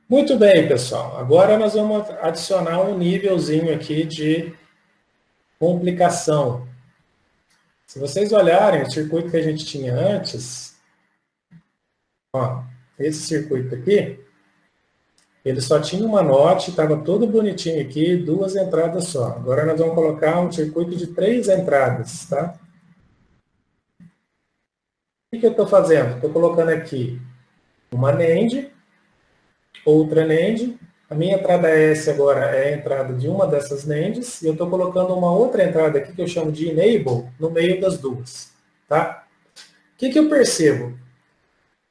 Muito bem, pessoal. Agora nós vamos adicionar um nívelzinho aqui de complicação. Se vocês olharem o circuito que a gente tinha antes, ó, esse circuito aqui, ele só tinha uma NOT, estava todo bonitinho aqui, duas entradas só. Agora nós vamos colocar um circuito de 3 entradas, tá? O que eu estou fazendo? Estou colocando aqui uma NAND, outra NAND. A minha entrada S agora é a entrada de uma dessas NANDs, e eu estou colocando uma outra entrada aqui que eu chamo de Enable no meio das duas. Tá? O que eu percebo?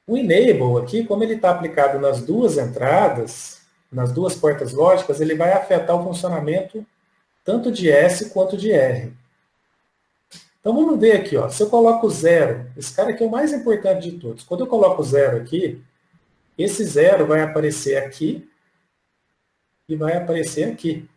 O Enable aqui, como ele está aplicado nas duas entradas, nas duas portas lógicas, ele vai afetar o funcionamento tanto de S quanto de R. Então vamos ver aqui, ó. Se eu coloco zero, esse cara aqui é o mais importante de todos. Quando eu coloco zero aqui, esse zero vai aparecer aqui e vai aparecer aqui.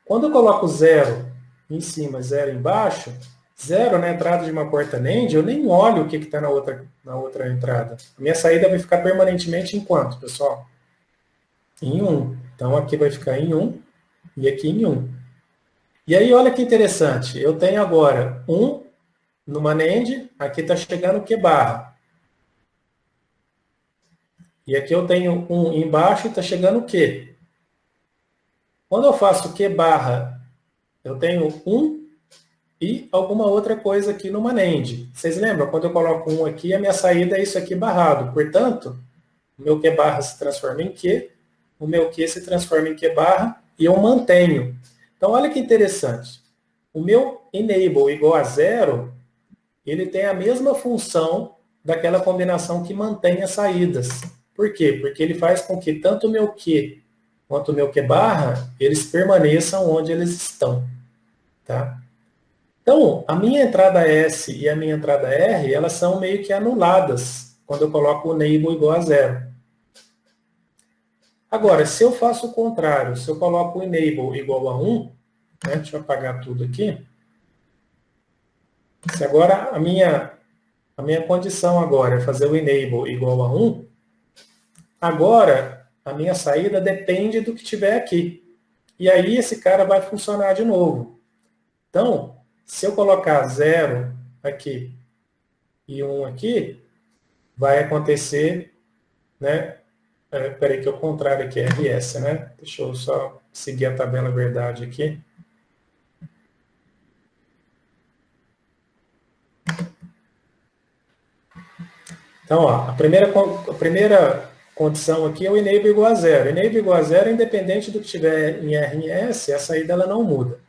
Quando eu coloco zero em cima, zero embaixo, zero na entrada de uma porta NAND, eu nem olho o que está na outra entrada. A minha saída vai ficar permanentemente em quanto, pessoal? Em 1. Então aqui vai ficar em 1 e aqui em 1. E aí, olha que interessante. Eu tenho agora 1 numa NAND, aqui está chegando o Q barra. E aqui eu tenho 1 embaixo e está chegando o Q. Quando eu faço Q barra, eu tenho 1 e alguma outra coisa aqui numa NAND. Vocês lembram? Quando eu coloco 1 aqui, a minha saída é isso aqui barrado. Portanto, o meu Q barra se transforma em Q, o meu Q se transforma em Q barra e eu mantenho. Então, olha que interessante. O meu enable igual a zero, ele tem a mesma função daquela combinação que mantém as saídas. Por quê? Porque ele faz com que tanto o meu Q quanto o meu Q barra, eles permaneçam onde eles estão. Tá? Então, a minha entrada S e a minha entrada R, elas são meio que anuladas quando eu coloco o enable igual a zero. Agora, se eu faço o contrário, se eu coloco o enable igual a 1, né, deixa eu apagar tudo aqui. Se agora a minha condição agora é fazer o enable igual a 1, agora a minha saída depende do que tiver aqui. E aí esse cara vai funcionar de novo. Então, se eu colocar 0 aqui e 1 aqui, vai acontecer, né? Peraí que é o contrário aqui, é RS, né? Deixa eu só seguir a tabela verdade aqui. Então, ó, a primeira condição aqui é o enable igual a zero. Enable igual a zero, independente do que tiver em R e em S, a saída ela não muda.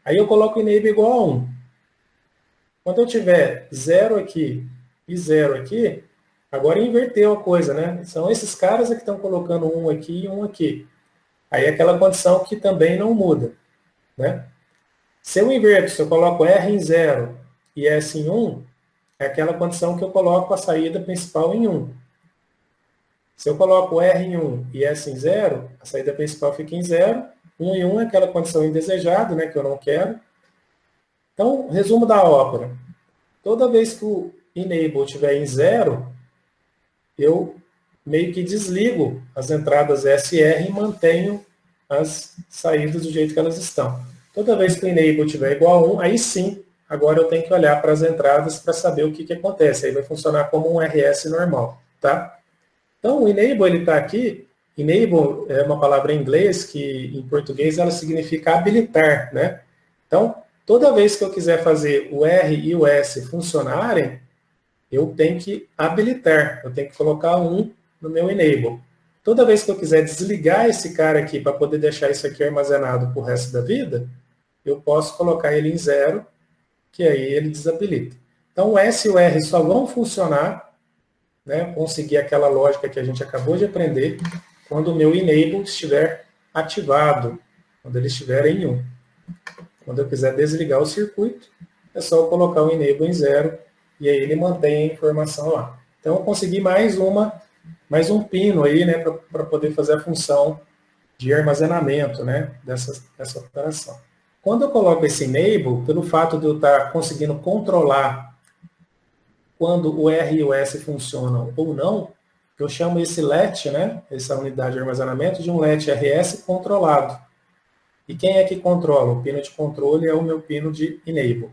Aí eu coloco o enable igual a 1. Quando eu tiver 0 aqui e 0 aqui, agora inverteu a coisa, né? São esses caras que estão colocando 1 aqui e 1 aqui. Aí é aquela condição que também não muda, né? Se eu inverto, se eu coloco R em 0 e S em 1, é aquela condição que eu coloco a saída principal em 1. Se eu coloco R em 1 e S em 0, a saída principal fica em 0. 1 em 1 é aquela condição indesejada, né, que eu não quero. Então, resumo da ópera. Toda vez que o enable estiver em 0, eu meio que desligo as entradas SR e mantenho as saídas do jeito que elas estão. Toda vez que o enable estiver igual a 1, aí sim, agora eu tenho que olhar para as entradas para saber o que acontece. Aí vai funcionar como um RS normal, tá? Então, o enable, ele está aqui. Enable é uma palavra em inglês que, em português, ela significa habilitar, né? Então, toda vez que eu quiser fazer o R e o S funcionarem, eu tenho que habilitar, eu tenho que colocar um no meu enable. Toda vez que eu quiser desligar esse cara aqui para poder deixar isso aqui armazenado para o resto da vida, eu posso colocar ele em 0, que aí ele desabilita. Então, o S e o R só vão funcionar, né, conseguir aquela lógica que a gente acabou de aprender, quando o meu enable estiver ativado, quando ele estiver em 1. Quando eu quiser desligar o circuito, é só eu colocar o enable em 0 e aí ele mantém a informação lá. Então eu consegui mais um pino aí, né, para poder fazer a função de armazenamento, né, dessa operação. Quando eu coloco esse enable, pelo fato de eu estar conseguindo controlar quando o R e o S funcionam ou não, Eu chamo esse LET, né, essa unidade de armazenamento, de um LET RS controlado. E quem é que controla? O pino de controle é o meu pino de enable.